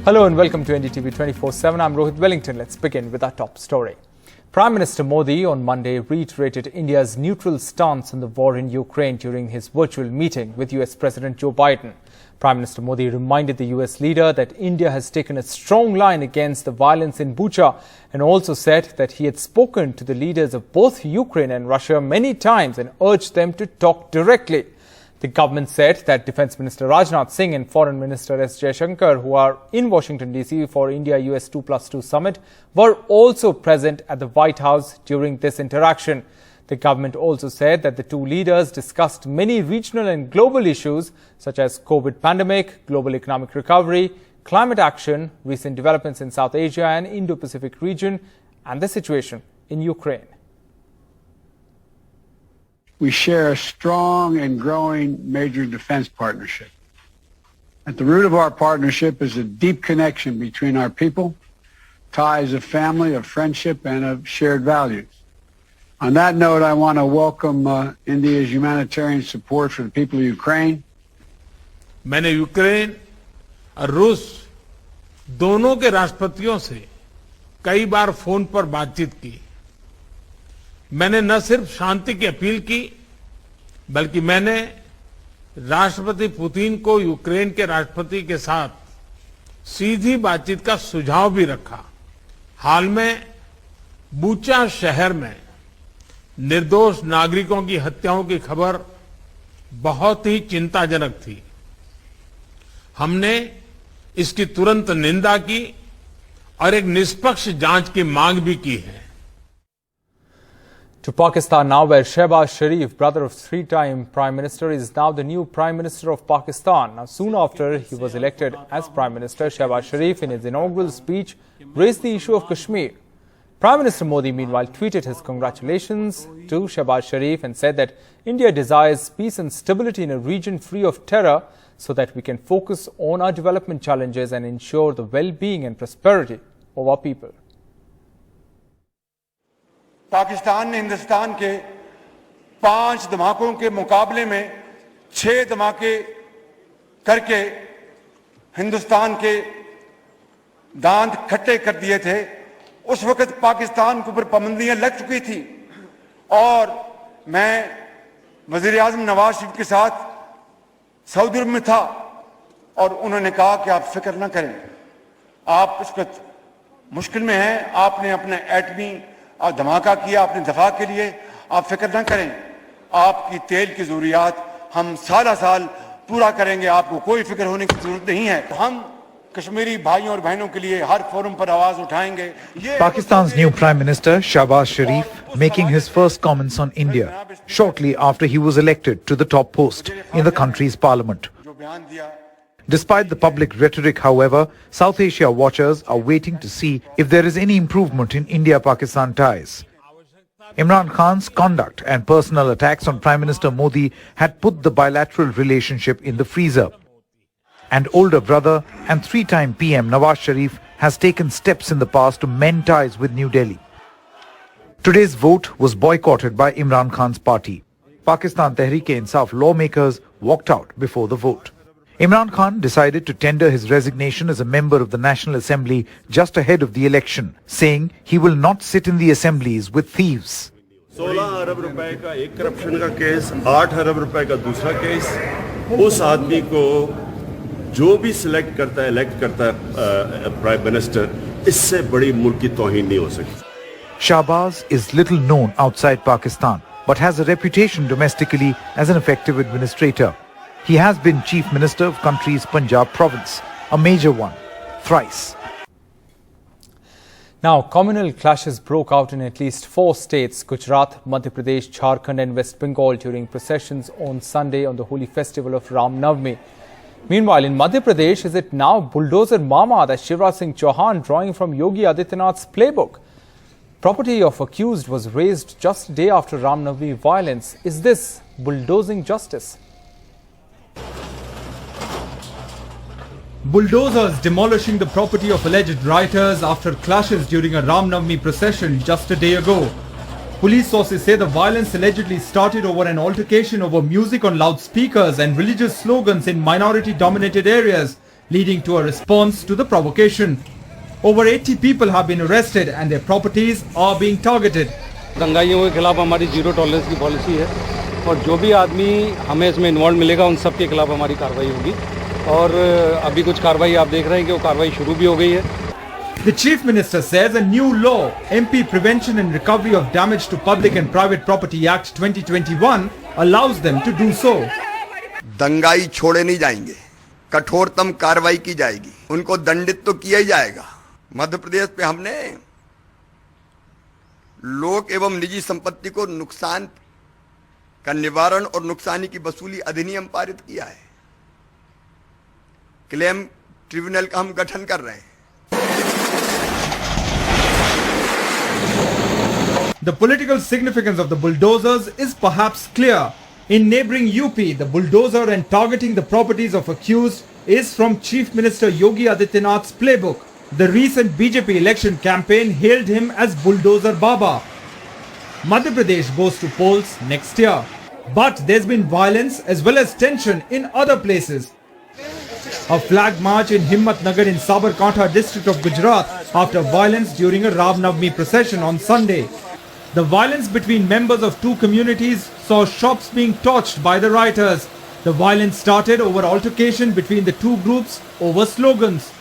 Hello and welcome to NDTV 24/7. I'm Rohit Wellington. Let's begin with our top story. Prime Minister Modi on Monday reiterated India's neutral stance on the war in Ukraine during his virtual meeting with US President Joe Biden. Prime Minister Modi reminded the US leader that India has taken a strong line against the violence in Bucha and also said that he had spoken to the leaders of both Ukraine and Russia many times and urged them to talk directly. The government said that Defence Minister Rajnath Singh and Foreign Minister S. Jaishankar, who are in Washington DC for India-US 2+2 summit, were also present at the White House during this interaction. The government also said that the two leaders discussed many regional and global issues such as COVID pandemic, global economic recovery, climate action, recent developments in South Asia and Indo-Pacific region, and the situation in Ukraine. We share a strong and growing major defense partnership. At the root of our partnership is a deep connection between our people, ties of family, of friendship, and of shared values. On that note, I want to welcome India's humanitarian support for the people of Ukraine. मैंने Ukraine और रूस दोनों के राष्ट्रपतियों से कई बार phone पर बातचीत की। मैंने न सिर्फ शांति की अपील की, बल्कि मैंने राष्ट्रपति पुतिन को यूक्रेन के राष्ट्रपति के साथ सीधी बातचीत का सुझाव भी रखा। हाल में बूचा शहर में निर्दोष नागरिकों की हत्याओं की खबर बहुत ही चिंताजनक थी। हमने इसकी तुरंत निंदा की और एक निष्पक्ष जांच की मांग भी की है। To Pakistan now, where Shehbaz Sharif, brother of three-time Prime Minister, is now the new Prime Minister of Pakistan. Now, soon after he was elected as Prime Minister, Shehbaz Sharif, in his inaugural speech, raised the issue of Kashmir. Prime Minister Modi, meanwhile, tweeted his congratulations to Shehbaz Sharif and said that India desires peace and stability in a region free of terror so that we can focus on our development challenges and ensure the well-being and prosperity of our people. Pakistan ने हिंदुस्तान के 5 धमाकों के मुकाबले में 6 धमाके करके हिंदुस्तान के दांत खट्टे कर दिए थे। उस वक्त पाकिस्तान के ऊपर पाबंदियां लग चुकी थी और मैं वजीर आजम नवाज शरीफ के साथ सऊदी अरब में था और उन्होंने कहा कि आप फिक्र ना करें, आप इस वक्त मुश्किल में हैं, आपने अपने एटमी धमाका किया अपने दफा के लिए, आप फिक्र ना करें, आपकी तेल की जरूरियात हम साल पूरा करेंगे, आपको कोई फिक्र होने की जरूरत नहीं है। हम कश्मीरी भाइयों और बहनों के लिए हर फोरम पर आवाज उठाएंगे। Pakistan's new Prime Minister Shehbaz Sharif making his first comments on India shortly after he was elected to the top post in the country's parliament. Despite the public rhetoric, however, South Asia watchers are waiting to see if there is any improvement in India-Pakistan ties. Imran Khan's conduct and personal attacks on Prime Minister Modi had put the bilateral relationship in the freezer. And older brother and three-time PM Nawaz Sharif has taken steps in the past to mend ties with New Delhi. Today's vote was boycotted by Imran Khan's party. Pakistan Tehreek-e-Insaf lawmakers walked out before the vote. Imran Khan decided to tender his resignation as a member of the National Assembly just ahead of the election, saying he will not sit in the assemblies with thieves. 16 अरब रुपए का एक corruption का case, 8 अरब रुपए का दूसरा case, उस आदमी को जो भी सिलेक्ट करता है, इलेक्ट करता है प्राइम मिनिस्टर, इससे बड़ी मुल्क की तौहीन नहीं हो सकती। Shehbaz is little known outside Pakistan, but has a reputation domestically as an effective administrator. He has been Chief Minister of country's Punjab province, a major one, thrice. Now, communal clashes broke out in at least 4 states, Gujarat, Madhya Pradesh, Jharkhand and West Bengal during processions on Sunday on the holy festival of Ram Navami. Meanwhile, in Madhya Pradesh, is it now bulldozer Mamata that Shivraj Singh Chauhan drawing from Yogi Adityanath's playbook? Property of accused was razed just a day after Ram Navami violence. Is this bulldozing justice? Bulldozers demolishing the property of alleged rioters after clashes during a Ram Navami procession just a day ago. Police sources say the violence allegedly started over an altercation over music on loudspeakers and religious slogans in minority-dominated areas, leading to a response to the provocation. Over 80 people have been arrested and their properties are being targeted. दंगाइयों के खिलाफ हमारी zero tolerance की policy है और जो भी आदमी हमें इसमें इन्वॉल्व मिलेगा उन सब के खिलाफ हमारी कार्रवाई होगी और अभी कुछ कार्रवाई आप देख रहे हैं कि वो कार्रवाई शुरू भी हो गई है. The Chief Minister says a new law, MP Prevention and Recovery of Damage to Public and Private Property Act 2021, allows them to do so. दंगाई छोड़े नहीं जाएंगे, कठोरतम कार्रवाई की जाएगी, उनको दंडित तो किया ही जाएगा. मध्य प्रदेश पे हमने लोक एवं निजी संपत्ति को नुकसान का निवारण और नुकसानी की वसूली अधिनियम पारित किया है. क्लेम ट्रिब्यूनल का हम गठन कर रहे हैं. The political significance of the bulldozers is perhaps clear. In neighbouring UP, the bulldozer and targeting the properties of accused is from Chief Minister Yogi Adityanath's playbook. The recent BJP election campaign hailed him as Bulldozer Baba. Madhya Pradesh goes to polls next year. But there's been violence as well as tension in other places. A flag march in Himmatnagar in Sabarkantha district of Gujarat after violence during a Ram Navami procession on Sunday. The violence between members of two communities saw shops being torched by the rioters. The violence started over altercation between the two groups over slogans.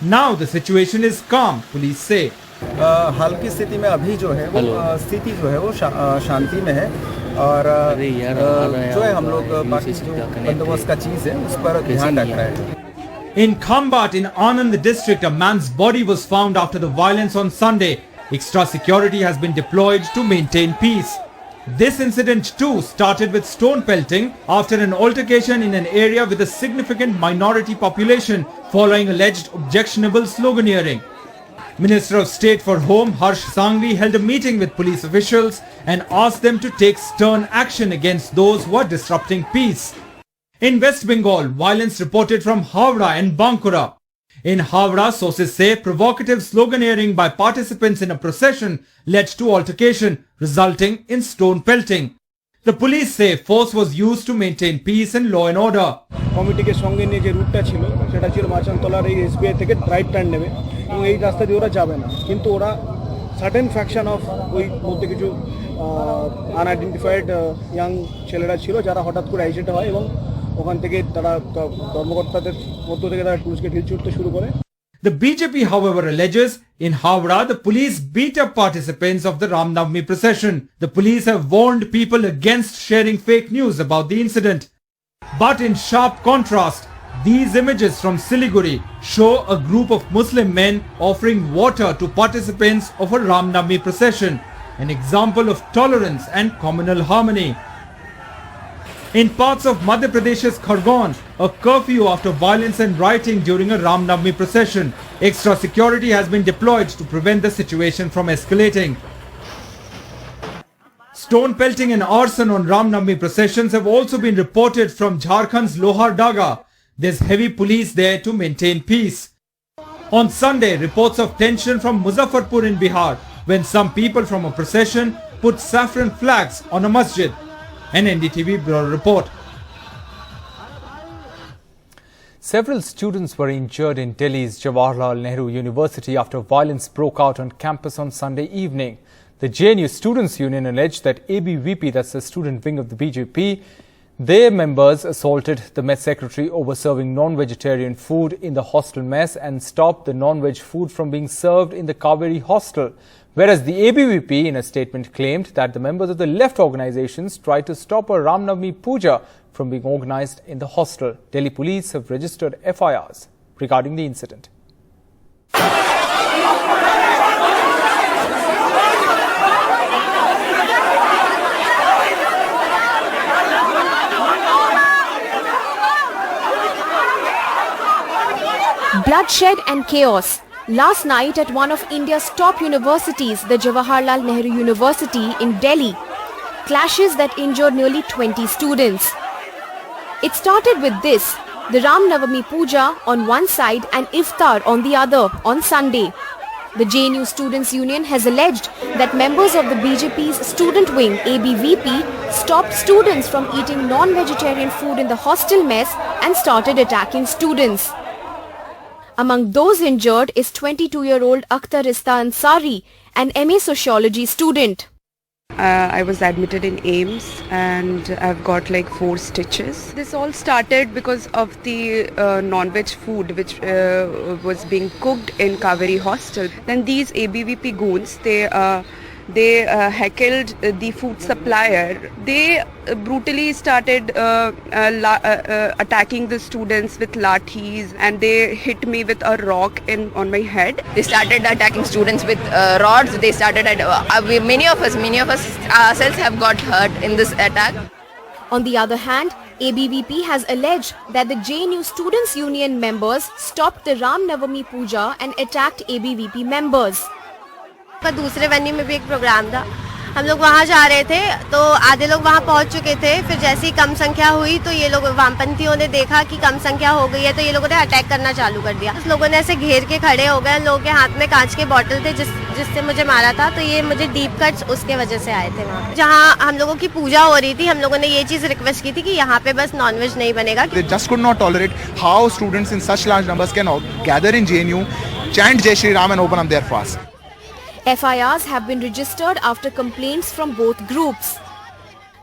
Now the situation is calm, police say. हाल की स्थिति में अभी जो है वो स्थिति जो है वो शांति में है और जो है हम लोग बाकी जो बंदोबस्त का चीज है उस पर ध्यान रख रहे हैं. In Khambhat in Anand district, a man's body was found after the violence on Sunday. Extra security has been deployed to maintain peace. This incident too started with stone pelting after an altercation in an area with a significant minority population following alleged objectionable sloganeering. Minister of State for Home Harsh Sangvi held a meeting with police officials and asked them to take stern action against those who are disrupting peace. In West Bengal, violence reported from Howrah and Bankura. In Howrah, sources say provocative sloganeering by participants in a procession led to altercation, resulting in stone pelting. The police say force was used to maintain peace and law and order. Committee কে সঙ্গে নিয়ে যে রুটটা ছিল সেটা ছিল মাচানতলার এই SBI থেকে রাইট টার্ন নেবে এবং এই রাস্তা দিয়ে ওরা যাবে না, কিন্তু ওরা সার্টেন ফ্যাকশন অফ ওই মধ্যে কিছু আনআইডেন্টিফাইড ইয়াং ছেলেরা ছিল যারা হঠাৎ করে অ্যাক্সিডেন্ট হয় এবং ওখান থেকে তারা কর্মকর্তাদের মধ্য থেকে তারা পুলিশকে ঢিল ছুটতে শুরু করে. The BJP, however, alleges in Howrah the police beat up participants of the Ram Navami procession. The police have warned people against sharing fake news about the incident. But in sharp contrast, these images from Siliguri show a group of Muslim men offering water to participants of a Ram Navami procession, an example of tolerance and communal harmony. In parts of Madhya Pradesh's Khargon, a curfew after violence and rioting during a Ram Navami procession. Extra security has been deployed to prevent the situation from escalating. Stone pelting and arson on Ram Navami processions have also been reported from Jharkhand's Lohar Daga. There's heavy police there to maintain peace. On Sunday, reports of tension from Muzaffarpur in Bihar when some people from a procession put saffron flags on a masjid. An NDTV bureau report. Several students were injured in Delhi's Jawaharlal Nehru University after violence broke out on campus on Sunday evening. The JNU Students' Union alleged that ABVP, that's the student wing of the BJP, their members assaulted the mess secretary over serving non-vegetarian food in the hostel mess and stopped the non-veg food from being served in the Kaveri hostel. Whereas the ABVP in a statement claimed that the members of the left organizations tried to stop a Ram Navami puja from being organized in the hostel. Delhi police have registered FIRs regarding the incident. Bloodshed and chaos. Last night at one of India's top universities, the Jawaharlal Nehru University in Delhi, clashes that injured nearly 20 students. It started with this, the Ram Navami Puja on one side and Iftar on the other on Sunday. The JNU Students' Union has alleged that members of the BJP's student wing, ABVP, stopped students from eating non-vegetarian food in the hostel mess and started attacking students. Among those injured is 22-year-old Akhtar Rista Ansari, an MA Sociology student. I was admitted in AIMS and I've got like 4 stitches. This all started because of the non-veg food which was being cooked in Kaveri hostel. Then these ABVP goons, they heckled the food supplier. They brutally started attacking the students with lathis, and they hit me with a rock on my head. They started attacking students with rods. They started many of us ourselves have got hurt in this attack. On the other hand, ABVP has alleged that the JNU Students' Union members stopped the Ram Navami Puja and attacked ABVP members. दूसरे venue में भी एक programme था, हम लोग वहाँ जा रहे थे तो आधे लोग वहाँ पहुँच चुके थे। फिर जैसे ही कम संख्या हुई तो ये लोग वामपंथियों ने देखा कि कम संख्या हो गई है तो ये लोगों ने अटैक करना चालू कर दिया। उस लोगों ने ऐसे घेर के खड़े हो गए, लोगों के हाथ में कांच के बॉटल थे जिससे मुझे मारा था। तो ये मुझे डीप कट्स उसके वजह से आए थे। वहाँ जहाँ हम लोगों की पूजा हो रही थी, हम लोगों ने ये चीज़ रिक्वेस्ट की थी कि यहाँ पे बस नॉनवेज नहीं बनेगा। They just could not tolerate how students in such large numbers can gather in JNU, chant Jai Shri Ram and open up their fast. FIRs have been registered after complaints from both groups.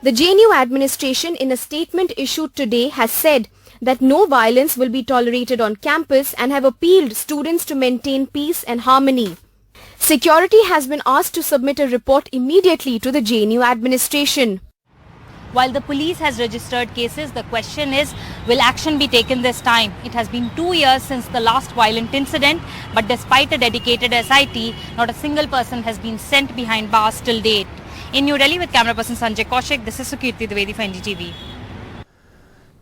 The JNU administration, in a statement issued today, has said that no violence will be tolerated on campus and have appealed students to maintain peace and harmony. Security has been asked to submit a report immediately to the JNU administration. While the police has registered cases, the question is, will action be taken this time? It has been 2 years since the last violent incident, but despite a dedicated SIT, not a single person has been sent behind bars till date. In New Delhi with camera person Sanjay Kaushik, this is Sukirti Dwivedi for NDTV.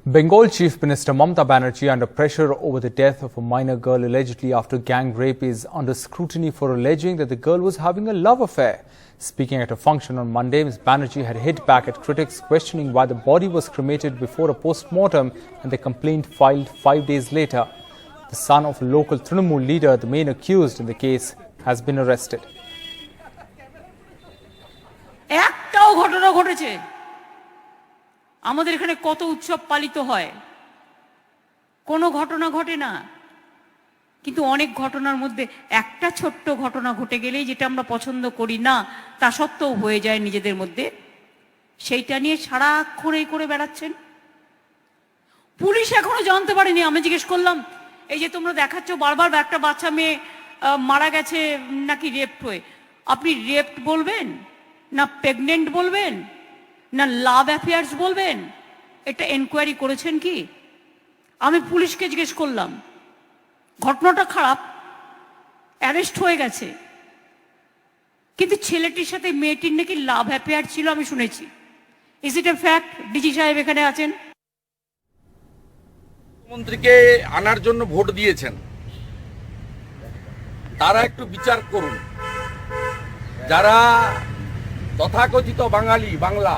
Bengal Chief Minister Mamata Banerjee, under pressure over the death of a minor girl allegedly after gang rape, is under scrutiny for alleging that the girl was having a love affair. Speaking at a function on Monday, Ms. Banerjee had hit back at critics questioning why the body was cremated before a post-mortem and the complaint filed 5 days later. The son of a local Trinamool leader, the main accused in the case, has been arrested. একটাও ঘটনা ঘটেছে আমাদের এখানে কত উৎসব পালিত হয় কোনো ঘটনা ঘটে না কিন্তু অনেক ঘটনার মধ্যে একটা ছোট্ট ঘটনা ঘটে গেলেই যেটা আমরা পছন্দ করি না তা সত্ত্বেও হয়ে যায় নিজেদের মধ্যে সেইটা নিয়ে সারাক্ষণ এই করে বেড়াচ্ছেন পুলিশ এখনো জানতে পারেনি আমি জিজ্ঞেস করলাম এই যে তোমরা দেখাচ্ছ বারবার একটা বাচ্চা মেয়ে মারা গেছে নাকি রেপড হয়ে আপনি রেপড বলবেন না প্রেগন্যান্ট বলবেন না লাভ অ্যাফেয়ার্স বলবেন এটা এনকোয়ারি করেছেন কি আমি পুলিশকে জিজ্ঞেস করলাম ঘটনাটা খারাপ অ্যারেস্ট হয়ে গেছে কিন্তু ছেলেটির সাথে মেয়েটির নাকি লাভ অ্যাফেয়ার ছিল আমি শুনেছি is it a fact DG সাহেব এখানে আছেন মন্ত্রীকে আনার জন্য ভোট দিয়েছেন তারা একটু বিচার করুন যারা তথাকথিত বাঙালি বাংলা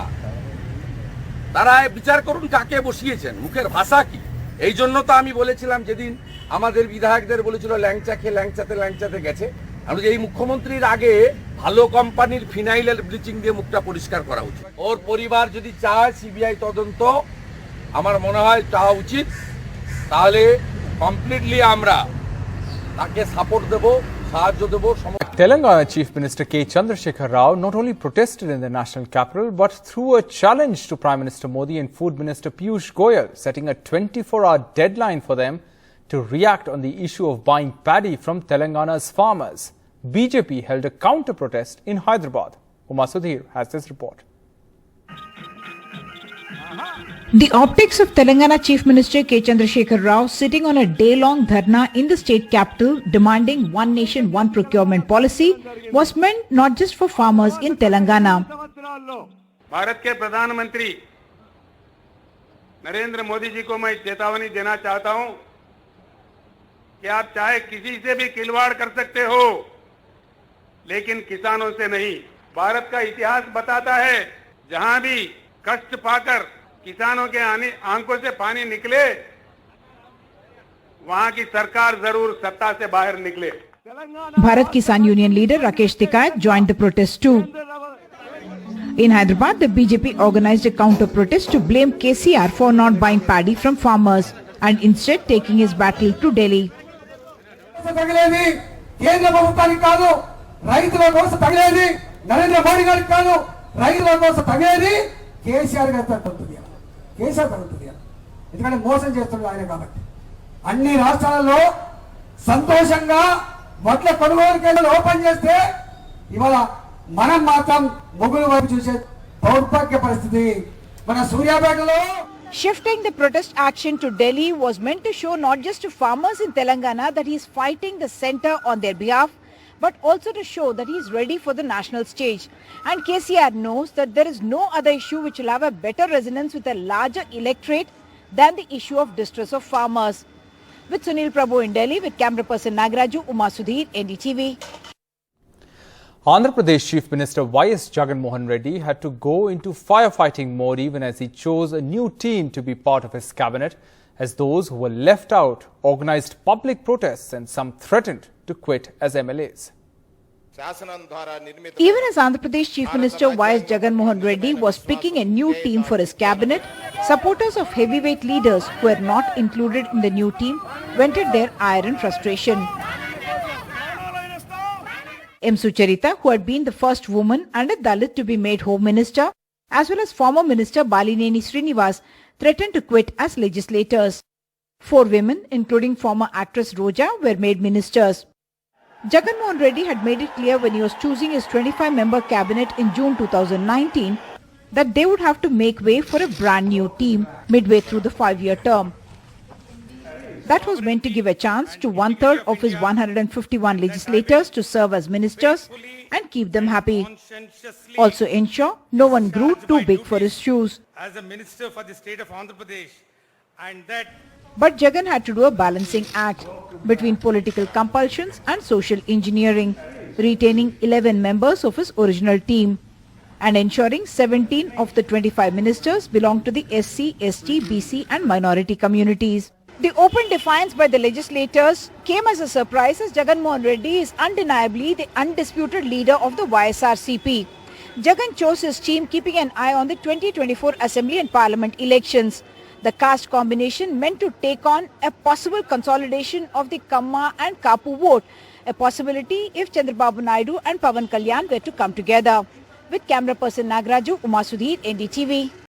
তারা বিচার করুন কাকে বসিয়েছেন মুখের ভাষা কি এই জন্য তো আমি বলেছিলাম যেদিন আমাদের বিধায়কদের বলেছিল ল্যাংচা খেয়ে ল্যাংচাতে গেছে আমি এই মুখ্যমন্ত্রীর আগে ভালো কোম্পানির ফিনাইলের ব্লিচিং দিয়ে মুখটা পরিষ্কার করা উচিত ওর পরিবার যদি চায় সিবিআই তদন্ত আমার মনে হয় চাওয়া উচিত তাহলে কমপ্লিটলি আমরা তাকে সাপোর্ট দেব সাহায্য দেব Telangana Chief Minister K. Chandrasekhar Rao not only protested in the national capital but threw a challenge to Prime Minister Modi and Food Minister Piyush Goyal, setting a 24-hour deadline for them to react on the issue of buying paddy from Telangana's farmers. BJP held a counter-protest in Hyderabad. Umar Sudhir has this report. The optics of Telangana Chief Minister K. Chandrasekhar Rao sitting on a day-long dharna in the state capital demanding one nation, one procurement policy was meant not just for farmers in Telangana. Bharat के प्रधानमंत्री नरेंद्र मोदी जी को मैं चेतावनी देना चाहता हूं कि आप चाहे किसी से भी खिलवाड़ कर सकते हो लेकिन किसानों से नहीं। भारत का इतिहास बताता है जहां भी कष्ट पाकर किसानों के आंखों से पानी निकले वहां की सरकार जरूर सत्ता से बाहर निकले। Bharat Kisan Union leader Rakesh Tikayat joined the protest too. In Hyderabad, the BJP organized a counter-protest to blame KCR for not buying paddy from farmers and instead taking his battle to Delhi. తగిలేది కేంద్ర ప్రభుత్వానికి కాదు, రైతుల కోసం తగిలేది నరేంద్ర మోడీ గారికి కాదు, రైతుల కోసం తగిలేది కేసీఆర్ గారి తగ్గుతుంది. కేసీఆర్ తగ్గుతుంది ఎందుకంటే మోసం చేస్తున్నాడు ఆయన కాబట్టి. అన్ని రాష్ట్రాలలో సంతోషంగా వడ్ల కొనుగోలు కేంద్రాలు ఓపెన్ చేస్తే ఇవాళ మనం మాత్రం మొగులు వైపు చూసే దౌర్భాగ్య పరిస్థితి మన సూర్యాపేటలో. Shifting the protest action to Delhi was meant to show not just to farmers in Telangana that he is fighting the centre on their behalf, but also to show that he is ready for the national stage. And KCR knows that there is no other issue which will have a better resonance with a larger electorate than the issue of distress of farmers. With Sunil Prabhu in Delhi, with camera person Nagaraju, Uma Sudhir, NDTV. Andhra Pradesh Chief Minister Y.S. Jagan Reddy had to go into firefighting mode even as he chose a new team to be part of his cabinet, as those who were left out organised public protests and some threatened to quit as MLAs. Even as Andhra Pradesh Chief Minister Y.S. Jagan Reddy was picking a new team for his cabinet, supporters of heavyweight leaders who were not included in the new team vented their ire and frustration. M. Sucharita, who had been the first woman and a Dalit to be made Home Minister, as well as former Minister Balineni Srinivas, threatened to quit as legislators. 4 women, including former actress Roja, were made ministers. Jagan Mohan Reddy had made it clear when he was choosing his 25-member cabinet in June 2019 that they would have to make way for a brand new team midway through the 5-year term. That was meant to give a chance to 1/3 of his 151 legislators to serve as ministers and keep them happy. Also ensure no one grew too big for his shoes. As a minister for the state of Andhra Pradesh, and that. But Jagan had to do a balancing act between political compulsions and social engineering, retaining 11 members of his original team and ensuring 17 of the 25 ministers belong to the SC, ST, BC and minority communities. The open defiance by the legislators came as a surprise as Jagan Mohan Reddy is undeniably the undisputed leader of the YSRCP. Jagan chose his team keeping an eye on the 2024 Assembly and Parliament elections. The caste combination meant to take on a possible consolidation of the Kamma and Kapu vote, a possibility if Chandrababu Naidu and Pawan Kalyan were to come together. With camera person Nagaraju, Uma Sudhir, NDTV.